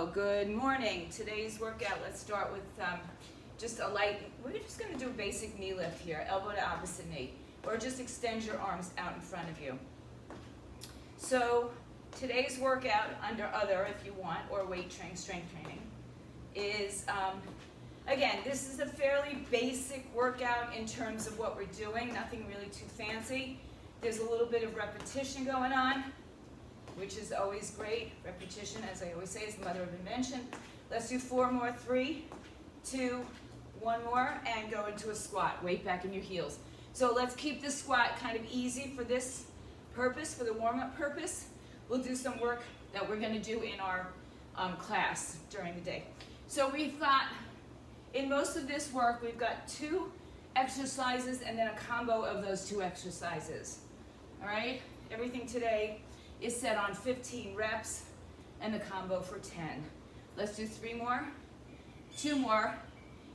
Hello, good morning. Today's workout, let's start with just a light, we're just going to do a basic knee lift here, elbow to opposite knee, or just extend your arms out in front of you. So today's workout, under other if you want, or weight training, strength training, is, again, this is a fairly basic workout in terms of what we're doing, nothing really too fancy. There's a little bit of repetition going on, which is always great. Repetition, as I always say, is the mother of invention. Let's do 4 more, 3, 2, 1 more, and go into a squat. Weight back in your heels. So let's keep the squat kind of easy for this purpose, for the warm-up purpose. We'll do some work that we're going to do in our class during the day. So we've got, in most of this work, we've got 2 exercises and then a combo of those 2 exercises. All right? Everything today is set on 15 reps and the combo for 10. Let's do 3 more, 2 more,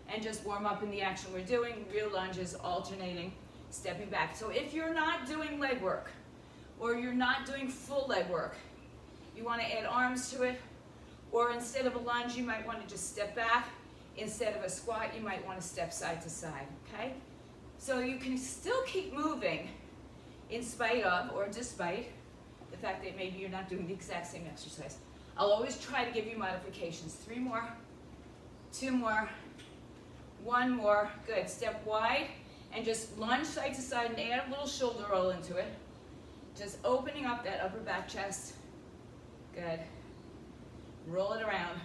and just warm up in the action we're doing, real lunges, alternating, stepping back. So if you're not doing leg work, or you're not doing full leg work, you want to add arms to it, or instead of a lunge, you might want to just step back. Instead of a squat, you might want to step side to side, okay? So you can still keep moving in spite of, or despite, the fact that maybe you're not doing the exact same exercise. I'll always try to give you modifications. 3 more, 2 more, 1 more. Good. Step wide and just lunge side to side and add a little shoulder roll into it. Just opening up that upper back chest. Good. Roll it around.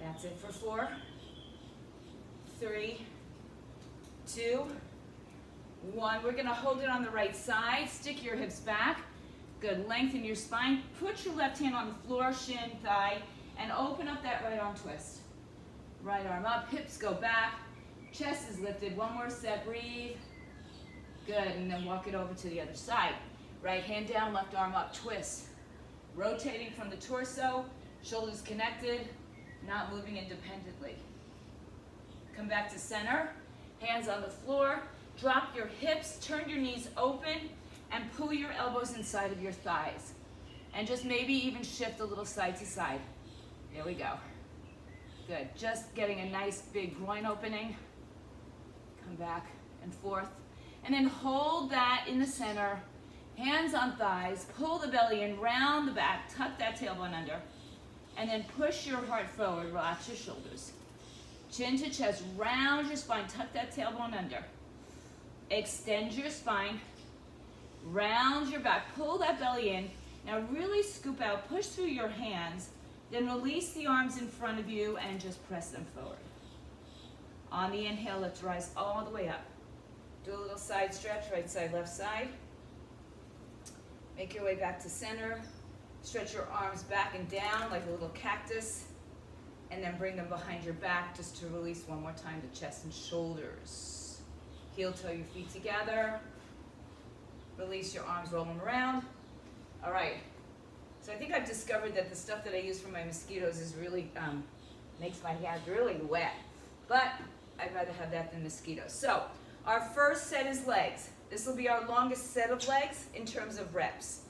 That's it for 4, 3, 2, 1. We're going to hold it on the right side. Stick your hips back. Good. Lengthen your spine. Put your left hand on the floor, shin, thigh, and open up that right arm twist. Right arm up, hips go back, chest is lifted. 1 more set, breathe. Good, and then walk it over to the other side. Right hand down, left arm up, twist. Rotating from the torso, shoulders connected, not moving independently. Come back to center, hands on the floor, drop your hips, turn your knees open, and pull your elbows inside of your thighs. And just maybe even shift a little side to side. There we go. Good. Just getting a nice big groin opening. Come back and forth. And then hold that in the center. Hands on thighs. Pull the belly in, round the back. Tuck that tailbone under. And then push your heart forward. Relax your shoulders. Chin to chest. Round your spine. Tuck that tailbone under. Extend your spine. Round your back, pull that belly in. Now really scoop out, push through your hands, then release the arms in front of you and just press them forward. On the inhale, let's rise all the way up. Do a little side stretch, right side, left side. Make your way back to center. Stretch your arms back and down like a little cactus, and then bring them behind your back just to release one more time the chest and shoulders. Heel toe your feet together. Release your arms, roll them around. All right. So I think I've discovered that the stuff that I use for my mosquitoes is really, makes my hands really wet. But I'd rather have that than mosquitoes. So our first set is legs. This will be our longest set of legs in terms of reps.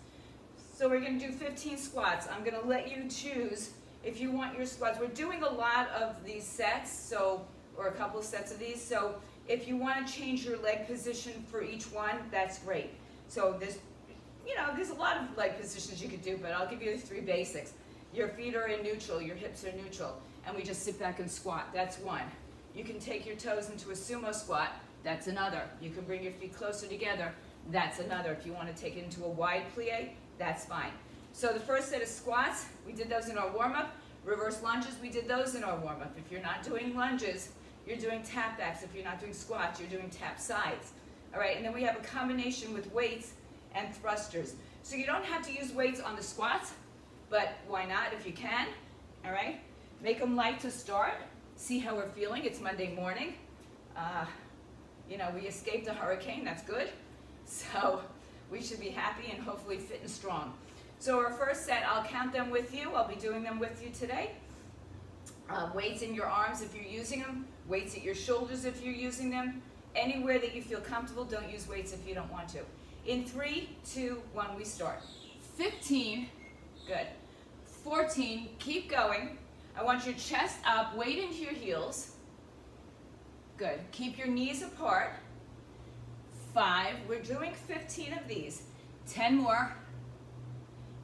So we're going to do 15 squats. I'm going to let you choose if you want your squats. We're doing a lot of these sets, or a couple of sets of these. So if you want to change your leg position for each one, that's great. So there's a lot of leg positions you could do, but I'll give you the 3 basics. Your feet are in neutral, your hips are neutral, and we just sit back and squat. That's 1. You can take your toes into a sumo squat. That's another. You can bring your feet closer together. That's another. If you want to take it into a wide plie, that's fine. So the first set of squats, we did those in our warm-up. Reverse lunges, we did those in our warm-up. If you're not doing lunges, you're doing tap backs. If you're not doing squats, you're doing tap sides. All right, and then we have a combination with weights and thrusters. So you don't have to use weights on the squats, but why not if you can? All right, make them light to start. See how we're feeling. It's Monday morning. We escaped a hurricane. That's good. So we should be happy and hopefully fit and strong. So our first set, I'll count them with you. I'll be doing them with you today. Weights in your arms if you're using them. Weights at your shoulders if you're using them. Anywhere that you feel comfortable, don't use weights if you don't want to. In 3, 2, 1, we start. 15, good. 14, keep going. I want your chest up, weight into your heels. Good, keep your knees apart. 5, we're doing 15 of these. 10 more.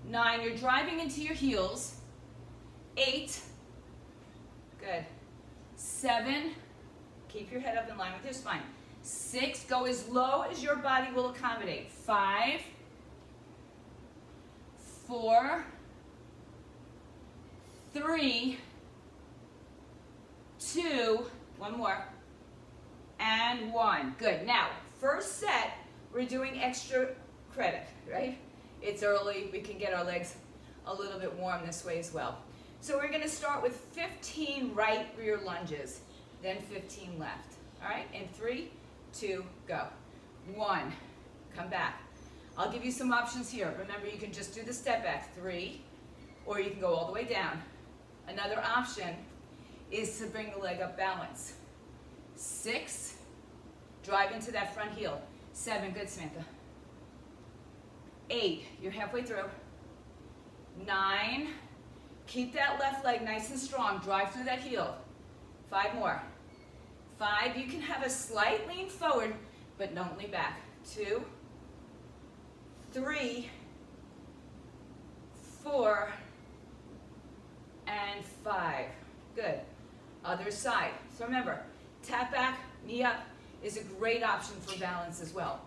9, you're driving into your heels. 8, good. 7, keep your head up in line with your spine. 6, go as low as your body will accommodate. 5, 4, 3, 2, one more, and 1. Good. Now, first set, we're doing extra credit, right? It's early. We can get our legs a little bit warm this way as well. So we're going to start with 15 right rear lunges, then 15 left. All right? In 3, 2, go. 1, come back. I'll give you some options here. Remember, you can just do the step back, 3, or you can go all the way down. Another option is to bring the leg up balance. 6, drive into that front heel. 7, good, Samantha. 8, you're halfway through. 9, keep that left leg nice and strong. Drive through that heel. 5 more. 5, you can have a slight lean forward, but don't lean back. 2, 3, 4, and 5. Good. Other side. So remember, tap back, knee up is a great option for balance as well.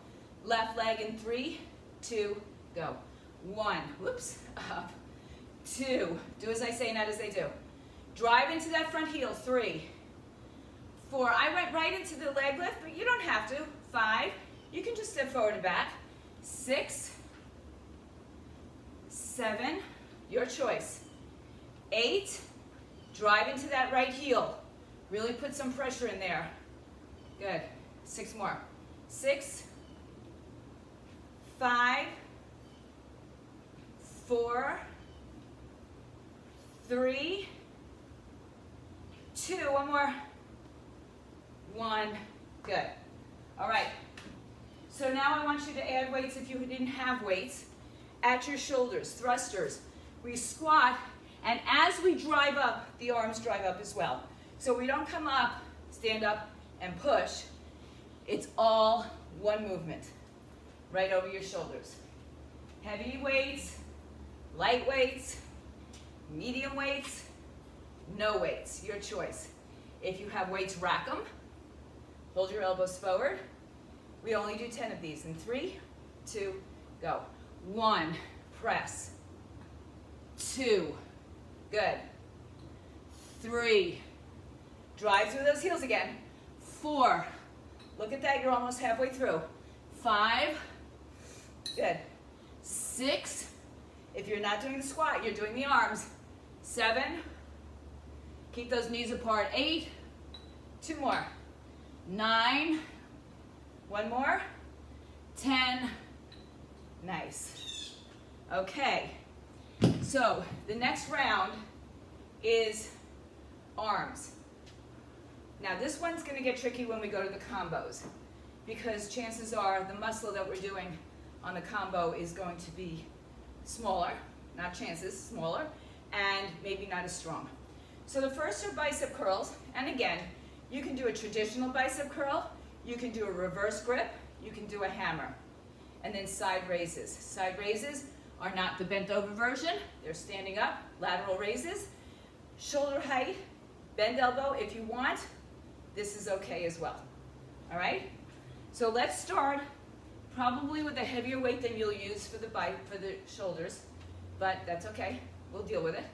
Left leg in 3, 2, go. 1, whoops, up. 2, do as I say, not as I do. Drive into that front heel. 3, 4, I went right into the leg lift, but you don't have to. 5, you can just step forward and back. 6, 7, your choice. 8, drive into that right heel. Really put some pressure in there. Good. 6 more. 6, 5, 4, 3, 2, one more. 1, good. All right. So now I want you to add weights if you didn't have weights. At your shoulders, thrusters. We squat, and as we drive up, the arms drive up as well. So we don't come up, stand up, and push. It's all one movement, right over your shoulders. Heavy weights, light weights, medium weights, no weights, your choice. If you have weights, rack them. Hold your elbows forward. We only do 10 of these in 3, 2, go. 1, press. 2, good. 3, drive through those heels again. 4, look at that, you're almost halfway through. 5, good. 6, if you're not doing the squat, you're doing the arms. 7, keep those knees apart. 8, 2 more. 9, 1 more. 10, nice. Okay, so the next round is arms. Now this one's going to get tricky when we go to the combos, because chances are the muscle that we're doing on the combo is going to be smaller, not chances, smaller, and maybe not as strong. So the first are bicep curls, and again, you can do a traditional bicep curl, you can do a reverse grip, you can do a hammer, and then side raises. Side raises are not the bent over version, they're standing up, lateral raises, shoulder height, bend elbow if you want, this is okay as well. All right? So let's start probably with a heavier weight than you'll use for the shoulders, but that's okay, we'll deal with it.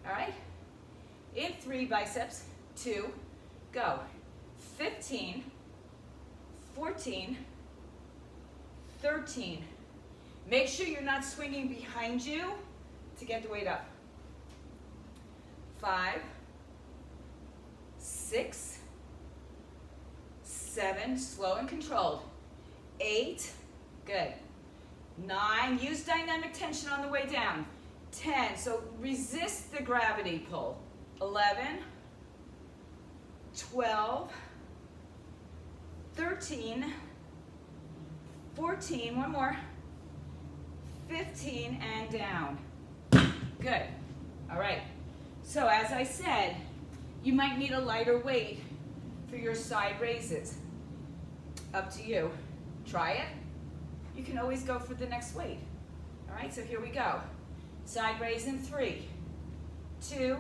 All right? In 3 biceps, 2, go. 15, 14, 13. Make sure you're not swinging behind you to get the weight up. 5, 6, 7, slow and controlled. 8, good. 9, use dynamic tension on the way down. 10, so resist the gravity pull. 11, 12, 13, 14, one more, 15, and down. Good. All right. So as I said, you might need a lighter weight for your side raises. Up to you. Try it. You can always go for the next weight. All right, so here we go. Side raise in 3, 2,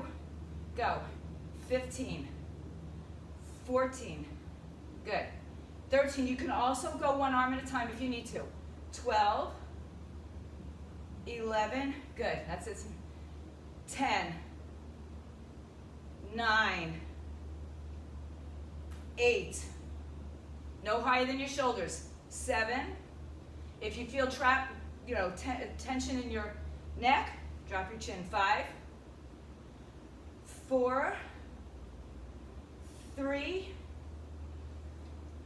go. 15, 14, good. 13, you can also go one arm at a time if you need to. 12, 11, good, that's it. 10, 9, 8, no higher than your shoulders. 7, if you feel trapped, tension in your neck, drop your chin. 5, 4, 3,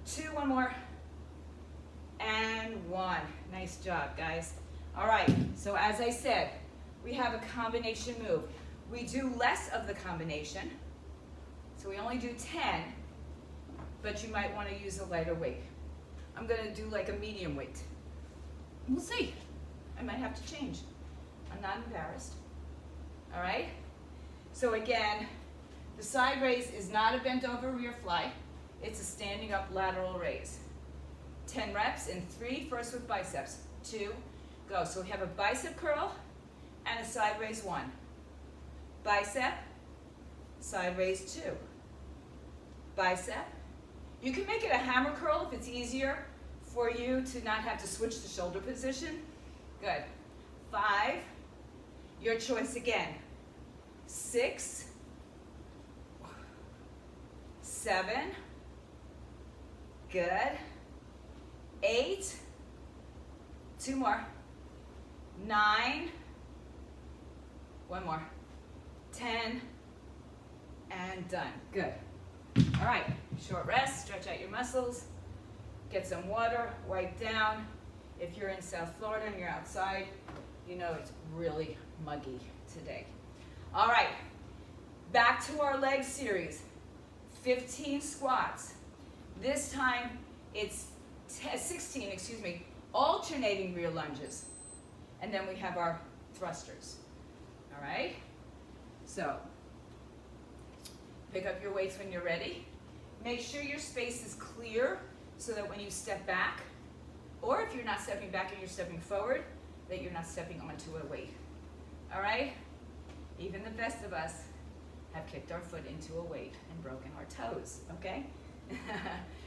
2, one more, and 1. Nice job, guys. All right, so as I said, we have a combination move. We do less of the combination, so we only do 10, but you might want to use a lighter weight. I'm going to do like a medium weight. We'll see. I might have to change. I'm not embarrassed. All right? So again, the side raise is not a bent over rear fly. It's a standing up lateral raise. 10 reps in 3, first with biceps. 2, go. So we have a bicep curl and a side raise 1. Bicep, side raise 2. Bicep. You can make it a hammer curl if it's easier for you to not have to switch the shoulder position. Good. 5, your choice again. 6, 7, good. 8, 2 more. 9, 1 more. 10, and done. Good. All right, short rest, stretch out your muscles, get some water, wipe down. If you're in South Florida and you're outside, you know it's really muggy today. All right, back to our leg series. 15 squats. This time it's 16, alternating rear lunges. And then we have our thrusters. All right? So, pick up your weights when you're ready. Make sure your space is clear so that when you step back, or if you're not stepping back and you're stepping forward, that you're not stepping onto a weight. All right? Even the best of us have kicked our foot into a weight and broken our toes, okay?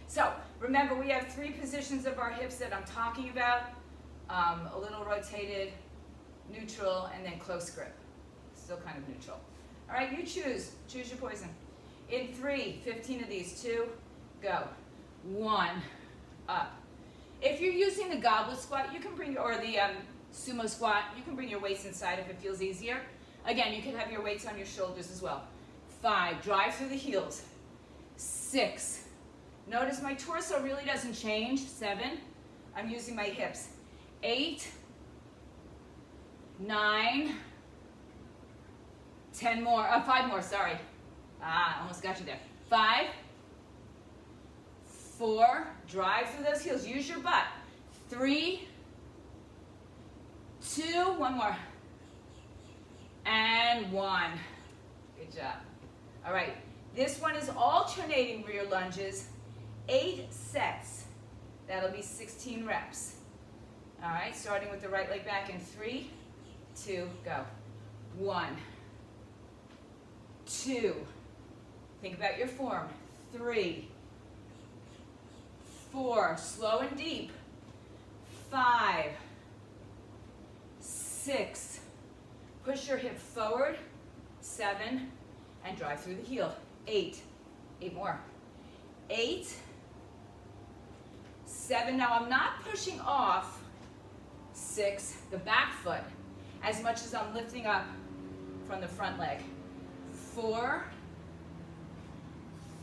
So, remember we have 3 positions of our hips that I'm talking about. A little rotated, neutral, and then close grip. Still kind of neutral. All right, you choose your poison. In 3, 15 of these. 2, go. 1, up. If you're using the goblet squat, you can bring, or the sumo squat, you can bring your weights inside if it feels easier. Again, you can have your weights on your shoulders as well. 5, drive through the heels. 6, notice my torso really doesn't change. 7, I'm using my hips. 8, 9, 10 more, 5 more, sorry. Almost got you there. 5, 4, drive through those heels, use your butt. 3, 2, 1 more. And 1. Good job. All right, this one is alternating rear lunges, 8 sets. That'll be 16 reps. All right, starting with the right leg back in 3, 2, go. 1, 2, think about your form. 3, 4, slow and deep. 5, 6, push your hip forward. 7, and drive through the heel. 8, 8 more. 8, 7, now I'm not pushing off. 6, the back foot, as much as I'm lifting up from the front leg. 4,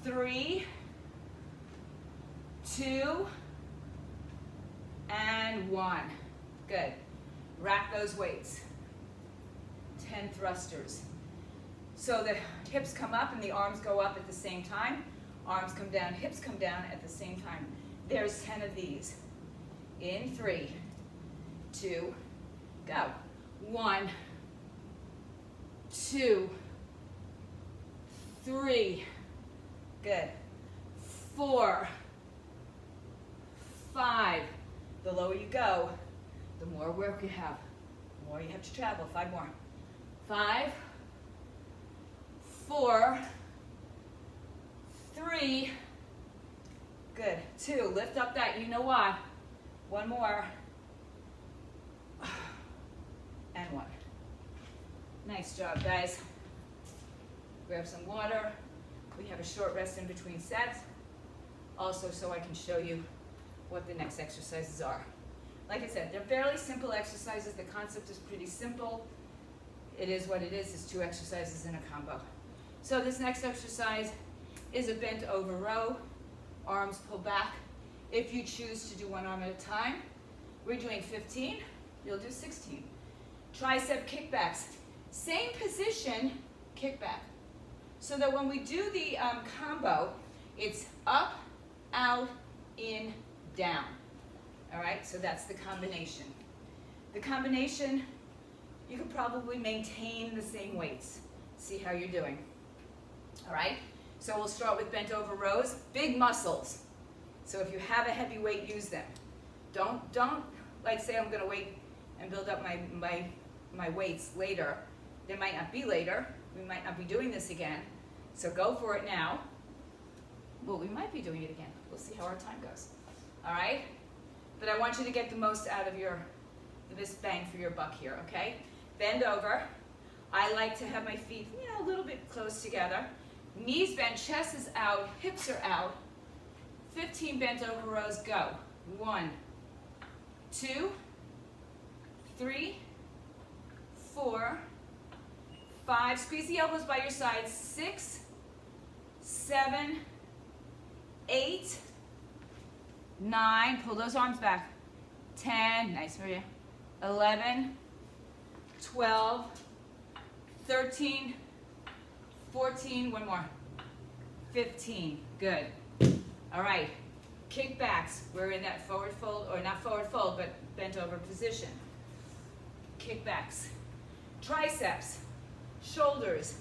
3, 2, and 1. Good. Rack those weights. 10 thrusters. So the hips come up and the arms go up at the same time. Arms come down, hips come down at the same time. There's 10 of these. In 3, 2, go. 1, 2, 3, good, 4, 5. The lower you go, the more work you have. The more you have to travel. 5 more. 5, 4, 3, good. 2, lift up that you know what. 1 more. And 1. Nice job, guys. Grab some water. We have a short rest in between sets. Also, so I can show you what the next exercises are. Like I said, they're fairly simple exercises. The concept is pretty simple. It is what it is. It's 2 exercises in a combo. So this next exercise is a bent over row. Arms pull back. If you choose to do 1 arm at a time, we're doing 15. You'll do 16. Tricep kickbacks. Same position, kickback. So that when we do the combo, it's up, out, in, down. All right, so that's the combination. The combination, you could probably maintain the same weights. See how you're doing. All right, so we'll start with bent over rows. Big muscles. So if you have a heavy weight, use them. Don't like say I'm gonna wait and build up my weights later. There might not be later. We might not be doing this again. So go for it now. Well, we might be doing it again. We'll see how our time goes. All right? But I want you to get the most out of this bang for your buck here, okay? Bend over. I like to have my feet, a little bit close together. Knees bent, chest is out, hips are out. 15 bent over rows, go. 1, 2, 3, 4, 5. Squeeze the elbows by your sides. 6, 7, 8, 9. Pull those arms back. 10. Nice, Maria. 11, 12, 13, 14. 1 more. 15. Good. All right. Kickbacks. We're in that forward fold, or not forward fold, but bent over position. Kickbacks. Triceps. Shoulders.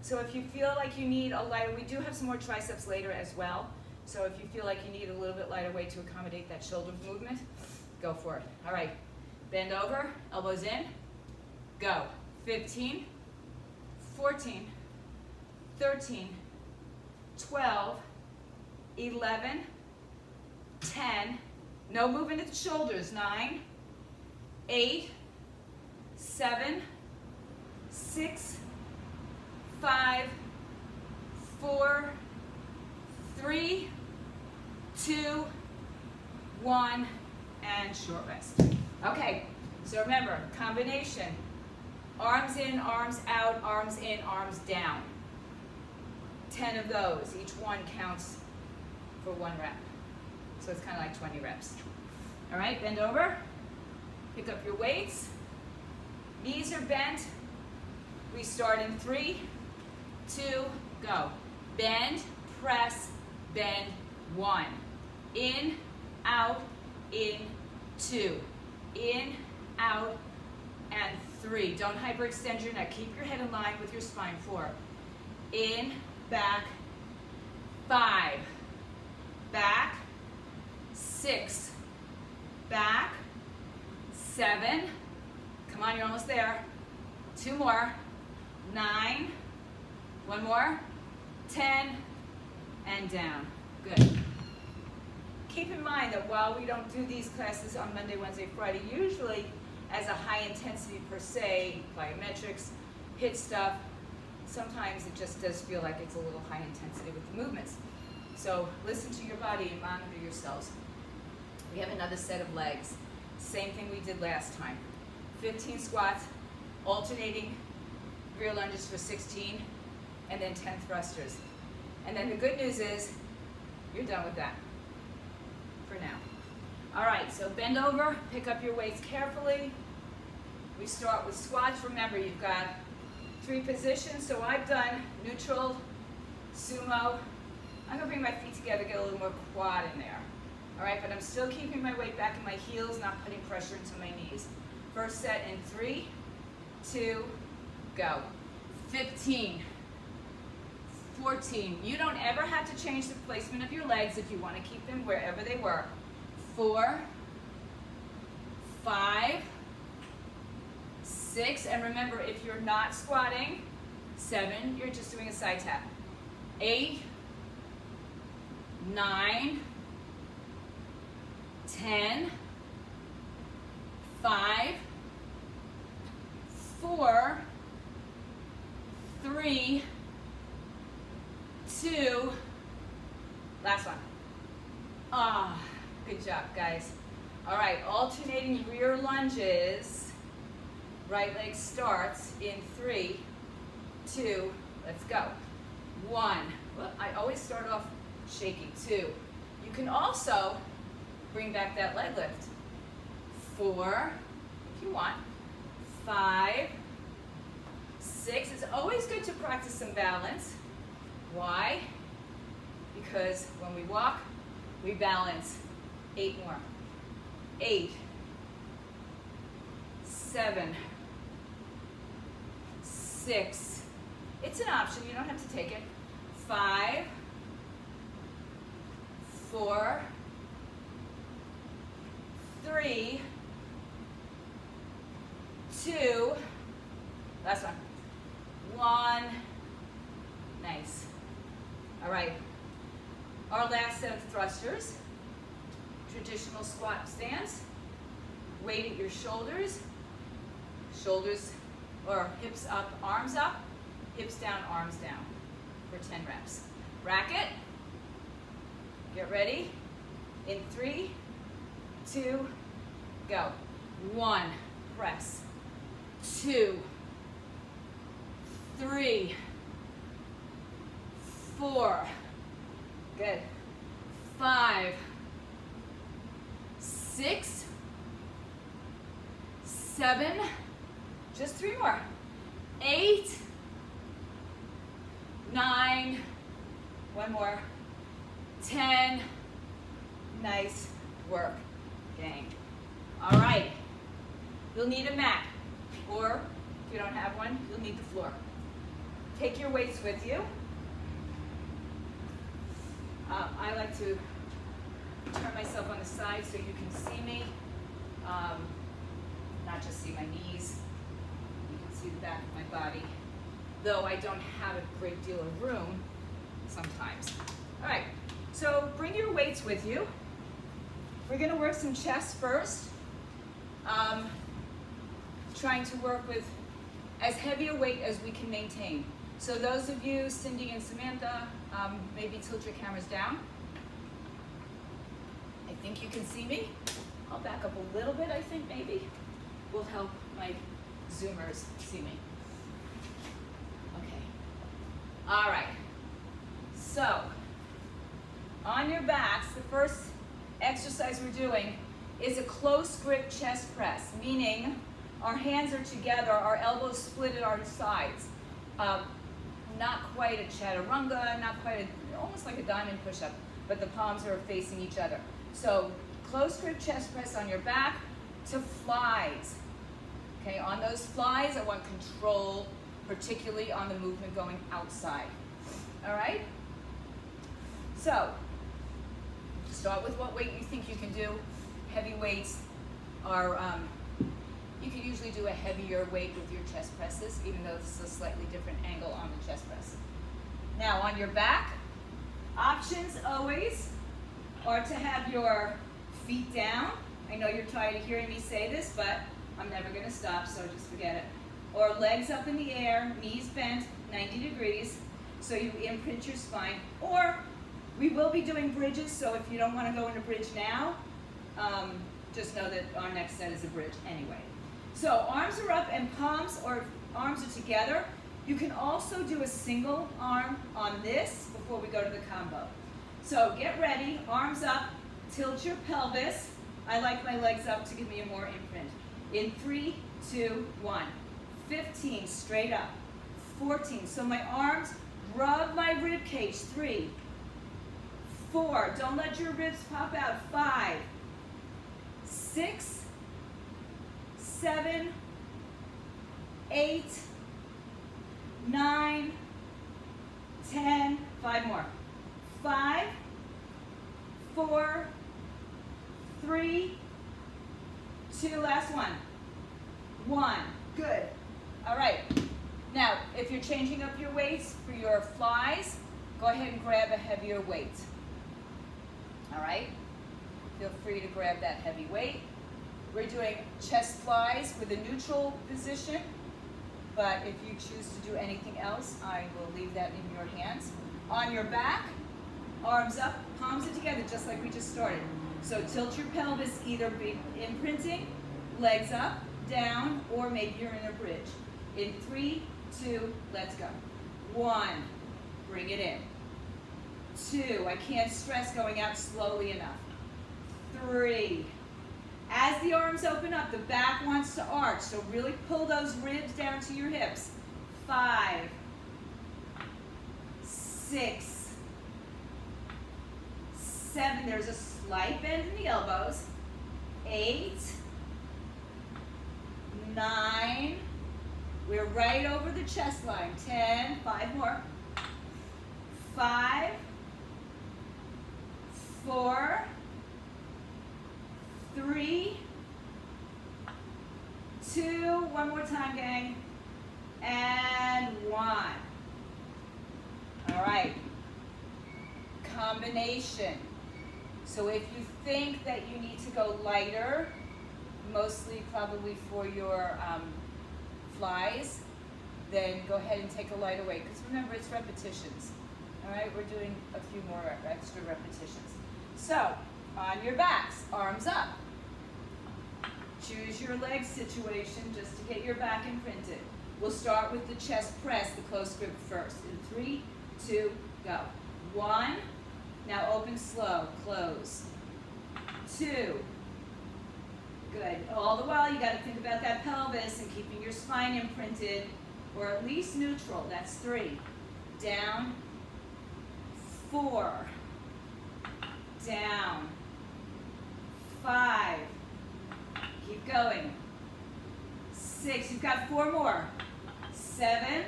So if you feel like you need a lighter, we do have some more triceps later as well. So if you feel like you need a little bit lighter weight to accommodate that shoulder movement, go for it. All right. Bend over, elbows in, go. 15, 14, 13, 12, 11, 10. No movement at the shoulders. 9, 8, 7, 6, 5, 4, 3, 2, 1, and short rest. Okay, so remember, combination. Arms in, arms out, arms in, arms down. 10 of those. Each one counts for 1 rep. So it's kind of like 20 reps. All right, bend over. Pick up your weights. Knees are bent. We start in 3, 2, go. Bend, press, bend, 1. In, out, in, 2. In, out, and 3. Don't hyperextend your neck. Keep your head in line with your spine. 4. In, back, 5. Back, 6. Back, 7. Come on, you're almost there. 2 more. 9. 1 more. 10. And down. Good. Keep in mind that while we don't do these classes on Monday, Wednesday, Friday, usually as a high intensity per se, plyometrics, HIIT stuff, sometimes it just does feel like it's a little high intensity with the movements. So listen to your body and monitor yourselves. We have another set of legs. Same thing we did last time. 15 squats, alternating rear lunges for 16, and then 10 thrusters. And then the good news is, you're done with that for now. All right, so bend over, pick up your weights carefully. We start with squats. Remember, you've got 3 positions. So I've done neutral, sumo. I'm gonna bring my feet together, get a little more quad in there. All right, but I'm still keeping my weight back in my heels, not putting pressure into my knees. First set in 3, 2, go. 15, 14. You don't ever have to change the placement of your legs if you want to keep them wherever they were. 4, 5, 6, and remember, if you're not squatting, 7, you're just doing a side tap. 8, 9, 10, 5, 4, 3, 2, last one. Ah, good job, guys. All right, alternating rear lunges. Right leg starts in 3, 2, let's go. 1, well, I always start off shaking. 2, you can also bring back that leg lift. 4, if you want. 5, 6, it's always good to practice some balance. Why? Because when we walk, we balance. 8 more. 8, 7, 6, it's an option, you don't have to take it. 5, 4, 3, 2, last one. 1, nice. All right, our last set of thrusters, traditional squat stance. Weight at your shoulders, shoulders or hips up, arms up, hips down, arms down for 10 reps. Racket, get ready, in 3, 2, go. 1, press, 2, 3, 4, good, 5, 6, 7, just 3 more, 8, 9, 1 more, 10, nice work, gang. All right, you'll need a mat, or if you don't have one, you'll need the floor. Take your weights with you. I like to turn myself on the side so you can see me. Not just see my knees, you can see the back of my body, though I don't have a great deal of room sometimes. All right, so bring your weights with you. We're gonna work some chest first. Trying to work with as heavy a weight as we can maintain. So those of you, Cindy and Samantha, maybe tilt your cameras down. I think you can see me. I'll back up a little bit, I think maybe. Will help my Zoomers see me. Okay. All right. So, on your backs, the first exercise we're doing is a close grip chest press, meaning our hands are together, our elbows split at our sides. Not quite a chaturanga, not quite almost like a diamond push-up, but the palms are facing each other. So, close grip chest press on your back to flies. Okay, on those flies, I want control, particularly on the movement going outside. All right? So, start with what weight you think you can do. Heavy weights are, you can usually do a heavier weight with your chest presses, even though this is a slightly different angle on the chest press. Now, on your back, options always are to have your feet down. I know you're tired of hearing me say this, but I'm never gonna stop, so just forget it. Or legs up in the air, knees bent 90 degrees, so you imprint your spine. Or we will be doing bridges, so if you don't wanna go into bridge now, just know that our next set is a bridge anyway. So arms are up and palms or arms are together. You can also do a single arm on this before we go to the combo. So get ready, arms up, tilt your pelvis. I like my legs up to give me a more imprint. In 3, 2, 1. 15, straight up. 14, so my arms rub my rib cage. 3, 4, don't let your ribs pop out. 5, 6, 7, 8, 9, 10, 5 more. 5, 4, 3, 2, last one. 1, good. All right, now if you're changing up your weights for your flies, go ahead and grab a heavier weight. All right, feel free to grab that heavy weight. We're doing chest flies with a neutral position, but if you choose to do anything else, I will leave that in your hands. On your back, arms up, palms are together, just like we just started. So tilt your pelvis, either be imprinting, legs up, down, or maybe you're in a bridge. In 3, 2, let's go. 1, bring it in. 2, I can't stress going out slowly enough. 3, as the arms open up, the back wants to arch, so really pull those ribs down to your hips. 5, 6, 7, there's a slight bend in the elbows. 8, 9, we're right over the chest line. 10, 5 more. 5, 4, 3, 2, one more time, gang, and 1. All right, combination. So if you think that you need to go lighter, mostly probably for your flies, then go ahead and take a lighter weight, because remember, it's repetitions. All right, we're doing a few more extra repetitions. So, on your backs, arms up. Choose your leg situation just to get your back imprinted. We'll start with the chest press, the close grip first. In 3, 2, go. 1, now open slow, close. 2, good. All the while, you got to think about that pelvis and keeping your spine imprinted, or at least neutral. That's 3. Down. 4. Down. 5. Keep going. 6. You've got 4 more. 7.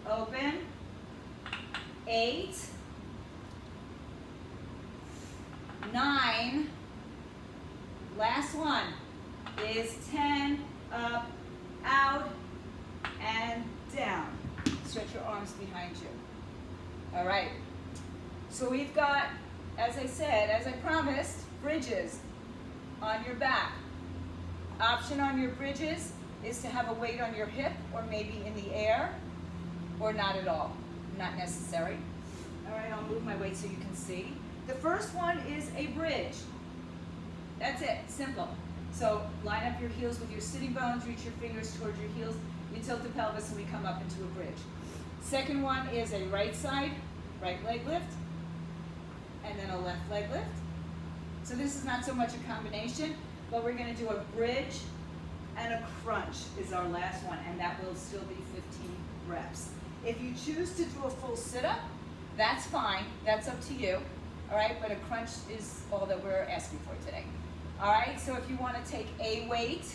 Open. 8. 9. Last one is 10. Up, out, and down. Stretch your arms behind you. All right. So we've got, as I said, as I promised, bridges on your back. Option on your bridges is to have a weight on your hip, or maybe in the air, or not at all. Not necessary. All right, I'll move my weight so you can see. The first one is a bridge. That's it, simple. So line up your heels with your sitting bones, reach your fingers towards your heels, you tilt the pelvis, and we come up into a bridge. Second one is a right side, right leg lift, and then a left leg lift. So this is not so much a combination, but we're going to do a bridge and a crunch is our last one, and that will still be 15 reps. If you choose to do a full sit-up, that's fine. That's up to you. All right, but a crunch is all that we're asking for today. All right, so if you want to take a weight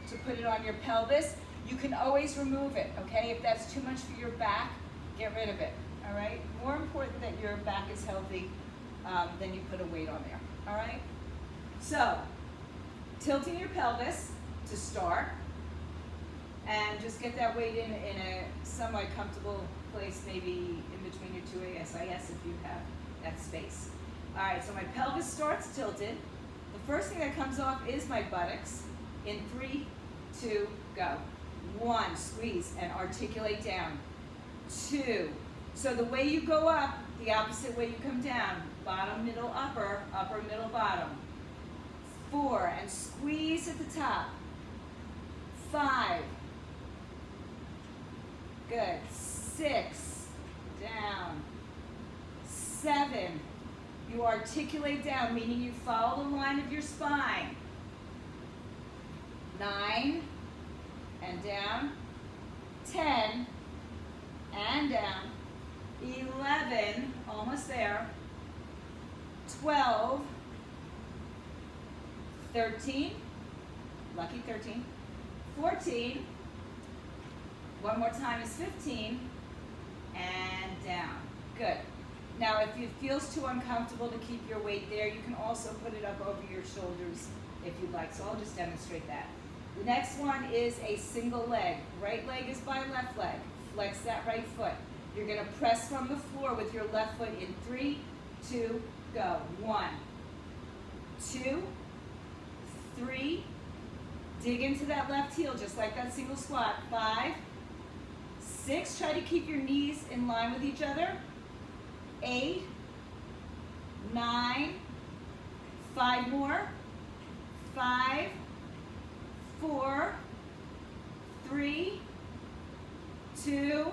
to put it on your pelvis, you can always remove it, okay? If that's too much for your back, get rid of it, all right? More important that your back is healthy than you put a weight on there, all right? So, tilting your pelvis to start, and just get that weight in a somewhat comfortable place, maybe in between your two ASIS if you have that space. All right, so my pelvis starts tilted. The first thing that comes off is my buttocks. In 3, 2, go. 1, squeeze and articulate down. 2, so the way you go up, the opposite way you come down. Bottom, middle, upper, upper, middle, bottom. 4, and squeeze at the top. 5, good. 6, down. 7, you articulate down, meaning you follow the line of your spine. 9, and down. 10, and down. 11, almost there. 12, 13, lucky 13, 14, One more time is 15. And down. Good. Now, if it feels too uncomfortable to keep your weight there, you can also put it up over your shoulders if you'd like. So I'll just demonstrate that. The next one is a single leg. Right leg is by left leg. Flex that right foot. You're going to press from the floor with your left foot in 3, 2, go. 1, 2, 3. Dig into that left heel just like that single squat. 5, 6. Try to keep your knees in line with each other. 8, 9. 5 more. 5, 4, 3, 2,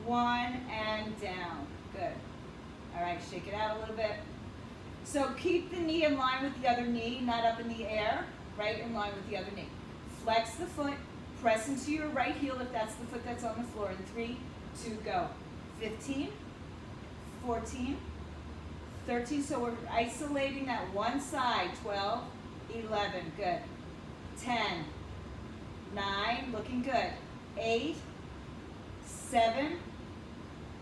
1, and down. Good. All right, shake it out a little bit. So keep the knee in line with the other knee, not up in the air, right in line with the other knee. Flex the foot, press into your right heel if that's the foot that's on the floor. In 3, 2, go. 15, 14, 13. So we're isolating that one side. 12, 11, good. 10, 9, looking good. 8, 7,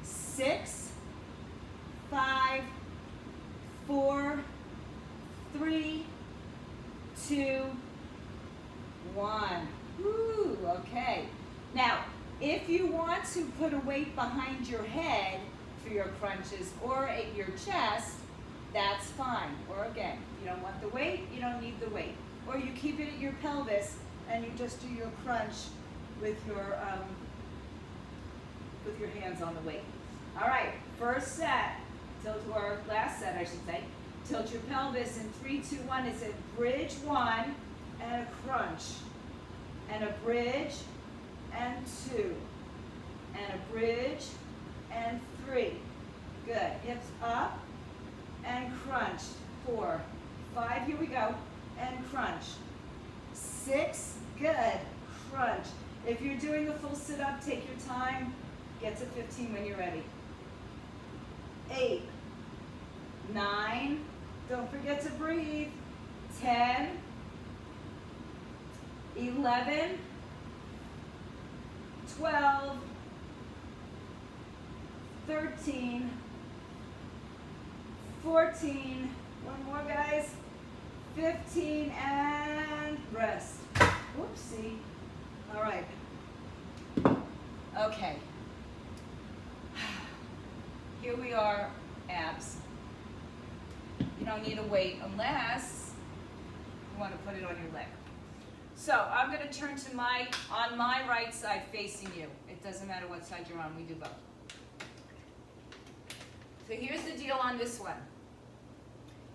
6, 5, 4, 3, 2, 1. Woo, okay. Now, if you want to put a weight behind your head for your crunches or at your chest, that's fine. Or again, if you don't want the weight, you don't need the weight. Or you keep it at your pelvis and you just do your crunch with your hands on the weight. All right, first set, or last set I should say. Tilt your pelvis in 3, 2, 1. It's a bridge 1 and a crunch. And a bridge and 2. And a bridge and 3. Good. Hips up and crunch. 4, 5, here we go. And crunch. 6, good. Crunch. If you're doing a full sit-up, take your time. Get to 15 when you're ready. 8, 9, don't forget to breathe. 10, 11, 12, 13, 14, one more guys, 15, and rest. Whoopsie. All right. Okay. Here we are, abs. You don't need a weight unless you want to put it on your leg. So I'm going to turn to on my right side facing you. It doesn't matter what side you're on, we do both. So here's the deal on this one.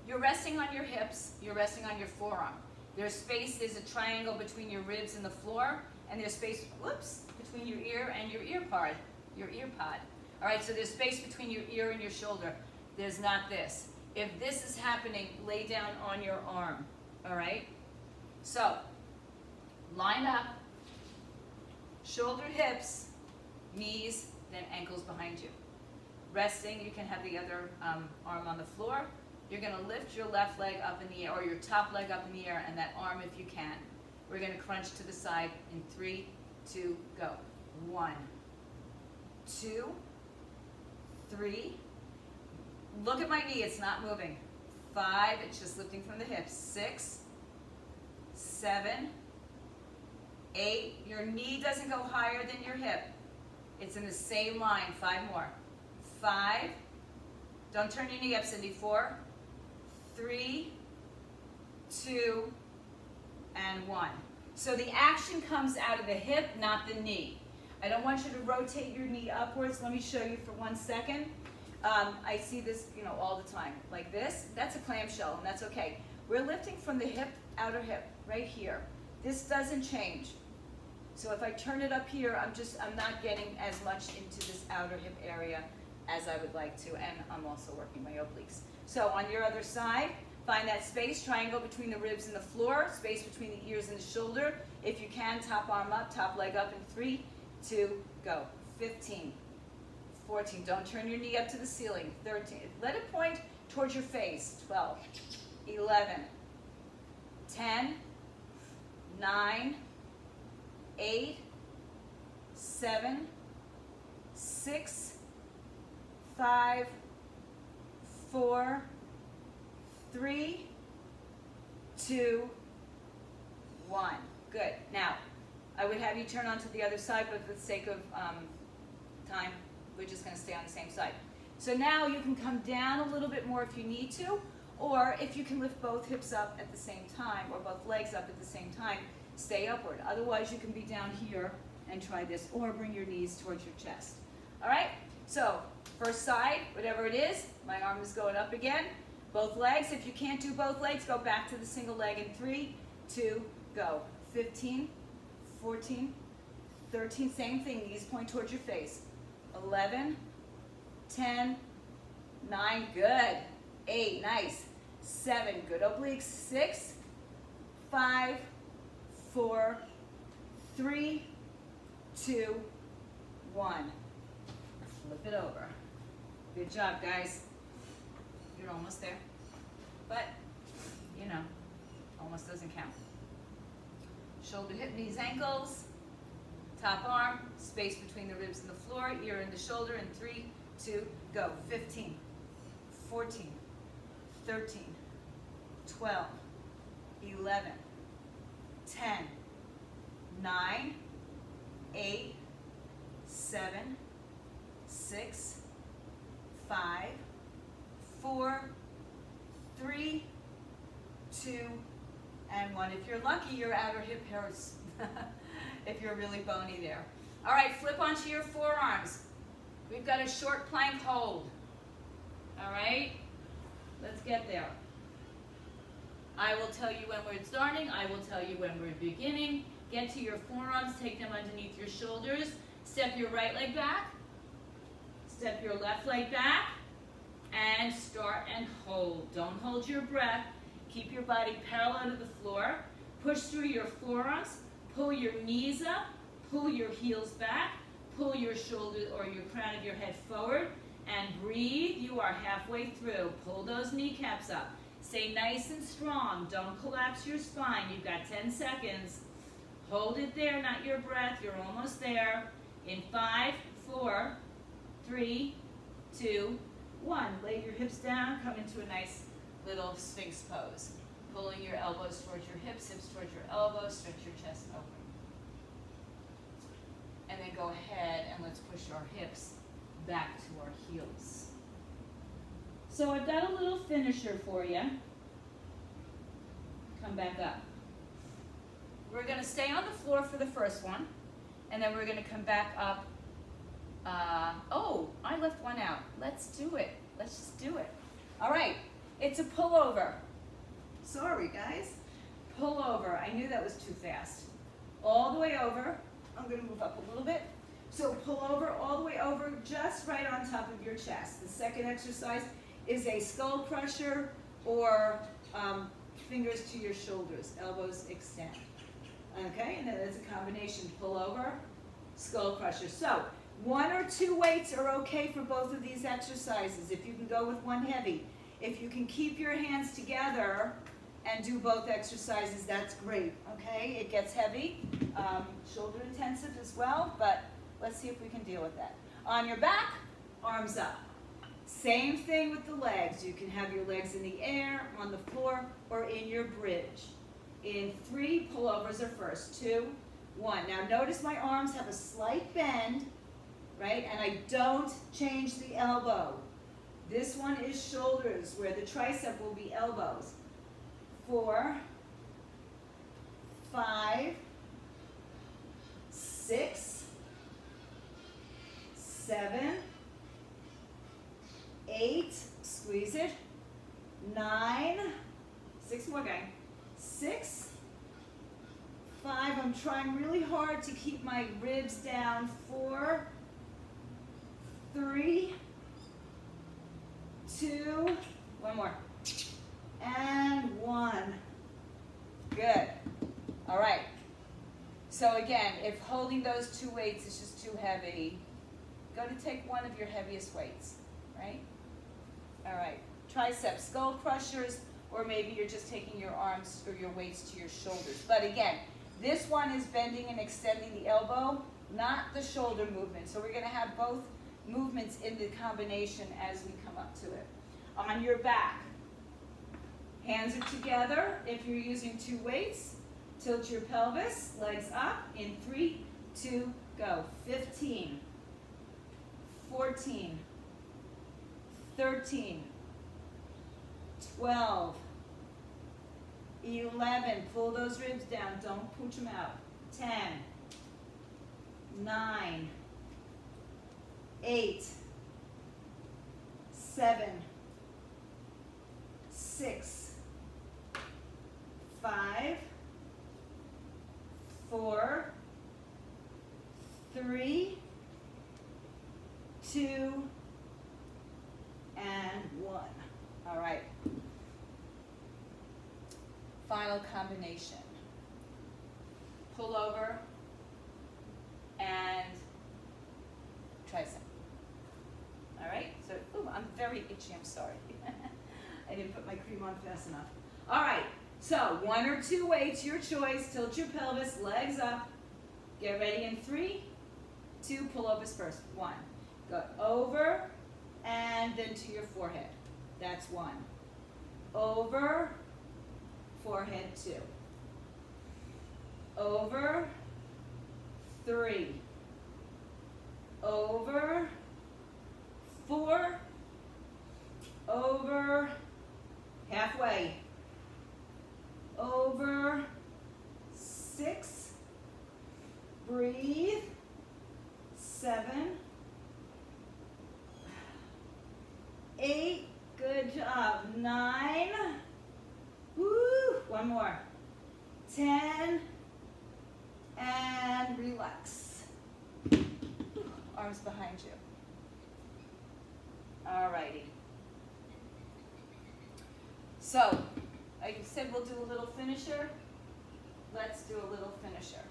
You're resting on your hips, you're resting on your forearm. There's space, there's a triangle between your ribs and the floor, and there's space, whoops, between your ear and your ear pod. All right, so there's space between your ear and your shoulder. There's not this. If this is happening, lay down on your arm, all right? So, line up, shoulder, hips, knees, then ankles behind you. Resting, you can have the other arm on the floor. You're gonna lift your left leg up in the air, or your top leg up in the air, and that arm if you can. We're gonna crunch to the side in 3, 2, go. 1, 2, 3. Look at my knee, it's not moving. 5, it's just lifting from the hips. 6, 7, 8. Your knee doesn't go higher than your hip. It's in the same line. 5 more. 5. Don't turn your knee up, Cindy. 4, 3, 2, and 1. So the action comes out of the hip, not the knee. I don't want you to rotate your knee upwards. Let me show you for 1 second. I see this, all the time. Like this, that's a clamshell, and that's okay. We're lifting from the hip, outer hip, right here. This doesn't change. So if I turn it up here, I'm not getting as much into this outer hip area as I would like to, and I'm also working my obliques. So on your other side, find that space, triangle between the ribs and the floor, space between the ears and the shoulder. If you can, top arm up, top leg up in 3, 2, go. 15, 14, don't turn your knee up to the ceiling. 13, let it point towards your face. 12, 11, 10, 9, 8, 7, 6, 5, 4, 3, 2, 1. Good. Now, I would have you turn onto the other side, but for the sake of time, we're just going to stay on the same side. So now you can come down a little bit more if you need to, or if you can lift both hips up at the same time, or both legs up at the same time, stay upward. Otherwise, you can be down here and try this, or bring your knees towards your chest. All right? So, first side, whatever it is, my arm is going up again. Both legs. If you can't do both legs, go back to the single leg in 3, 2, go. 15, 14, 13, same thing, knees point towards your face. 11, 10, 9, good. 8, nice. 7, good obliques. 6, 5, 4, 3, 2, 1. Flip it over. Good job, guys. You're almost there. But, you know, almost doesn't count. Shoulder, hip, knees, ankles. Top arm, space between the ribs and the floor, ear and the shoulder, in 3, 2, go. 15, 14, 13, 12, 11, 10, 9, 8, 7, 6, 5, 4, 3, 2, and 1. If you're lucky, your outer hip hurts. If you're really bony there. All right, flip onto your forearms. We've got a short plank hold. All right, let's get there. I will tell you when we're starting. I will tell you when we're beginning. Get to your forearms, take them underneath your shoulders. Step your right leg back. Step your left leg back. And start and hold. Don't hold your breath. Keep your body parallel to the floor. Push through your forearms. Pull your knees up. Pull your heels back. Pull your shoulders or your crown of your head forward. And breathe. You are halfway through. Pull those kneecaps up. Stay nice and strong. Don't collapse your spine. You've got 10 seconds. Hold it there, not your breath. You're almost there. In 5, 4, 3, 2, 1. Lay your hips down. Come into a nice little Sphinx pose. Pulling your elbows towards your hips, hips towards your elbows. Stretch your chest open. And then go ahead and let's push our hips back to our heels. So I've got a little finisher for you. Come back up. We're going to stay on the floor for the first one, and then we're going to come back up. Oh, I left one out. Let's do it. Let's just do it. All right. It's a pullover. Sorry, guys. Pull over. I knew that was too fast. All the way over. I'm going to move up a little bit. So pull over, all the way over, just right on top of your chest. The second exercise is a skull crusher or fingers to your shoulders, elbows extend. Okay, and then it's a combination pull over, skull crusher. So 1 or 2 weights are okay for both of these exercises. If you can go with one heavy. If you can keep your hands together and do both exercises, that's great. Okay, it gets heavy, shoulder intensive as well, but let's see if we can deal with that. On your back, arms up. Same thing with the legs. You can have your legs in the air, on the floor, or in your bridge. In 3, pullovers are first. 2, 1. Now notice my arms have a slight bend, right? And I don't change the elbow. This one is shoulders, where the tricep will be elbows. 4, 5, 6, 7, 8, squeeze it, 9, 6 more, gang, 6, 5, I'm trying really hard to keep my ribs down, 4, 3, 2, one more, and 1. Good. All right. So again, if holding those 2 weights is just too heavy, go to take one of your heaviest weights, right? All right. Tricep skull crushers, or maybe you're just taking your arms or your weights to your shoulders. But again, this one is bending and extending the elbow. not the shoulder movement. So we're gonna have both movements in the combination as we come up to it. On your back, hands are together. If you're using 2 weights, tilt your pelvis, legs up in 3, 2, go. 15, 14, 13, 12, 11, pull those ribs down, don't pooch them out. 10, 9, 8, 7, 6, 5, 4, 3, 2, and 1. All right. Final combination. Pull over and tricep. All right, so, ooh, I'm very itchy, I'm sorry. I didn't put my cream on fast enough. All right, so 1 or 2 weights, your choice. Tilt your pelvis, legs up. Get ready in 3, 2, pullovers first. 1, go over and then to your forehead. That's 1. Over, forehead 2. Over, 3. Over, 4. Over, halfway. Over, 6. Breathe. 7. 8. Good job. 9. Woo. 1 more. 10. And relax. Arms behind you. All righty. So, I said we'll do a little finisher. Let's do a little finisher.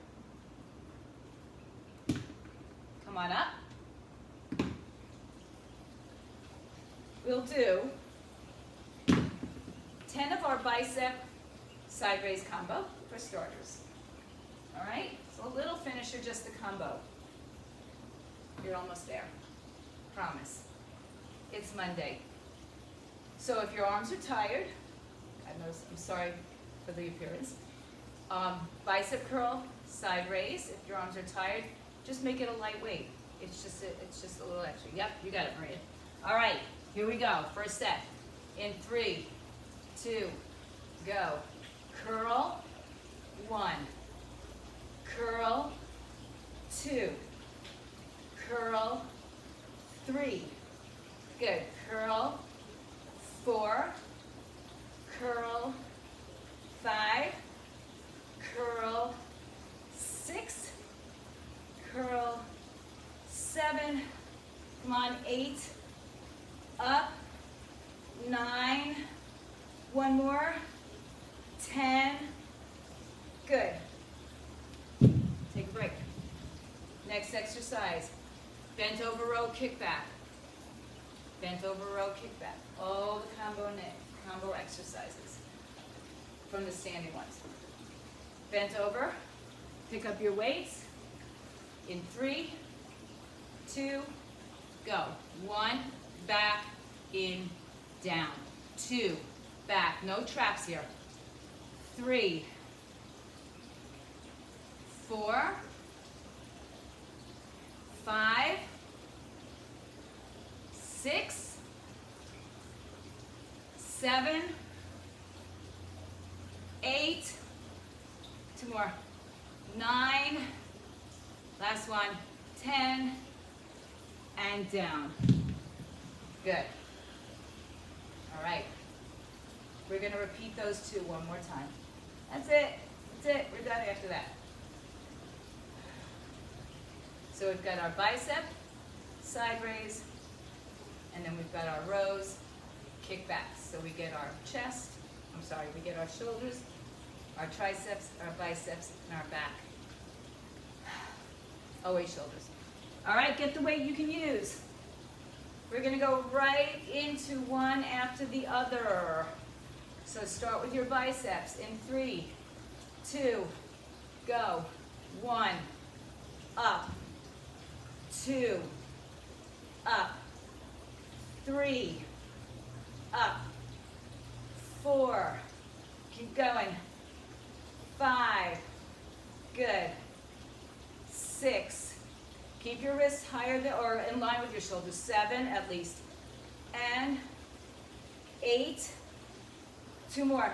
Come on up. We'll do 10 of our bicep side raise combo for starters. All right? So a little finisher, just the combo. You're almost there. Promise. It's Monday. So if your arms are tired, I'm sorry for the appearance. Bicep curl, side raise. If your arms are tired, just make it a lightweight. It's just a little extra. Yep, you got it, Maria. All right, here we go. First set. In 3, 2, go. Curl, 1. Curl, 2. Curl, 3. Good. Curl, 4. Curl, 5. Curl, 6. Curl, 7. Come on, 8. Up. 9. 1 more. 10. Good. Take a break. Next exercise. Bent over row, kick back. Bent over row, kick back. All the combo exercises from the standing ones. Bent over, pick up your weights. In 3, 2, go. 1, back, in, down. 2, back. No traps here. 3, 4, 5, 6, 7, 8, 2 more, 9, last one, 10, and down. Good. All right. We're going to repeat those 2 one more time. That's it. That's it. We're done after that. So we've got our bicep, side raise, and then we've got our rows, kick backs. So we get our chest, we get our shoulders, our triceps, our biceps, and our back. Always shoulders. All right, get the weight you can use. We're gonna go right into one after the other. So start with your biceps in 3, 2, go. 1, up, 2, up, 3, up, 4, keep going, 5, good, 6, keep your wrists higher than, or in line with your shoulders, 7 at least, and 8, 2 more,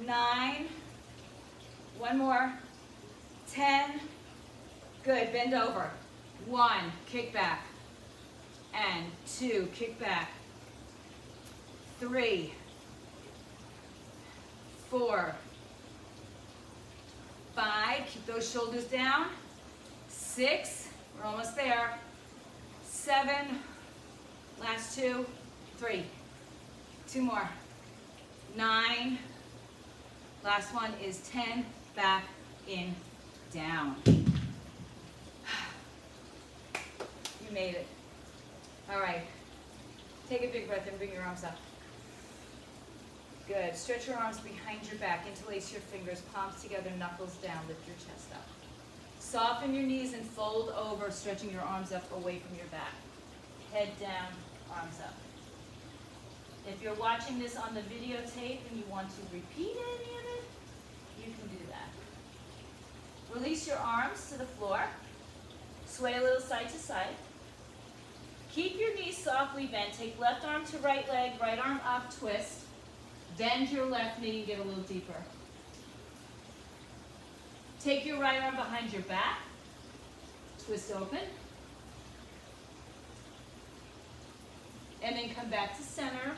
9, 1 more, 10, good, bend over, 1, kick back, and 2, kick back, 3, 4, 5, keep those shoulders down, 6, we're almost there, 7, last 2, 3, 2 more, 9, last one is 10, back, in, down. You made it. All right, take a big breath and bring your arms up. Good, stretch your arms behind your back, interlace your fingers, palms together, knuckles down, lift your chest up. Soften your knees and fold over, stretching your arms up away from your back. Head down, arms up. If you're watching this on the videotape and you want to repeat any of it, you can do that. Release your arms to the floor. Sway a little side to side. Keep your knees softly bent. Take left arm to right leg, right arm up, twist. Bend your left knee and get a little deeper. Take your right arm behind your back. Twist open. And then come back to center.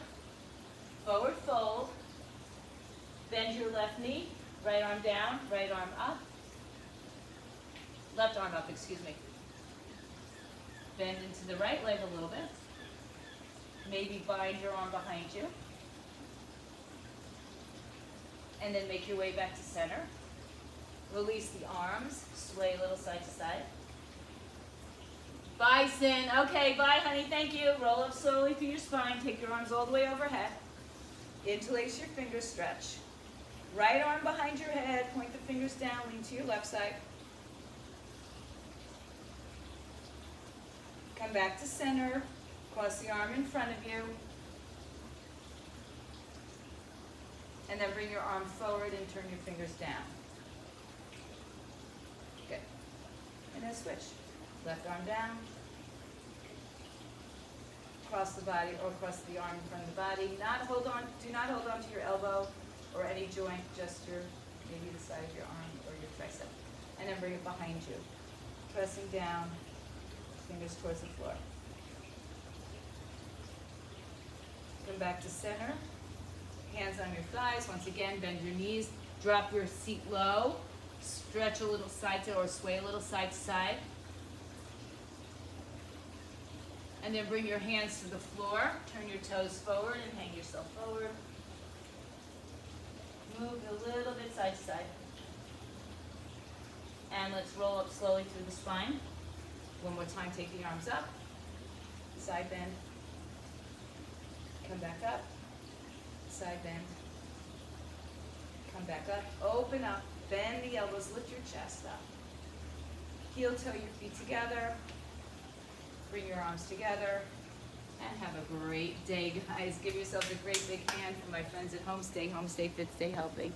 Forward fold. Bend your left knee. Right arm down, right arm up. Left arm up, excuse me. Bend into the right leg a little bit. Maybe bind your arm behind you. And then make your way back to center. Release the arms, sway a little side to side. Bison, okay, bye honey, thank you. Roll up slowly through your spine, take your arms all the way overhead. Interlace your fingers, stretch. Right arm behind your head, point the fingers down, lean to your left side. Come back to center, cross the arm in front of you. And then bring your arm forward and turn your fingers down. Good. And then switch. Left arm down. Cross the body or cross the arm in front of the body. Do not hold on to your elbow or any joint, just maybe the side of your arm or your tricep. And then bring it behind you. Pressing down, fingers towards the floor. Come back to center. Hands on your thighs. Once again, bend your knees. Drop your seat low. Stretch a little side to, or sway a little side to side. And then bring your hands to the floor. Turn your toes forward and hang yourself forward. Move a little bit side to side. And let's roll up slowly through the spine. One more time, take the arms up. Side bend. Come back up. Side bend. Come back up. Open up. Bend the elbows. Lift your chest up. Heel toe your feet together. Bring your arms together. And have a great day, guys. Give yourself a great big hand for my friends at home. Stay fit, stay healthy.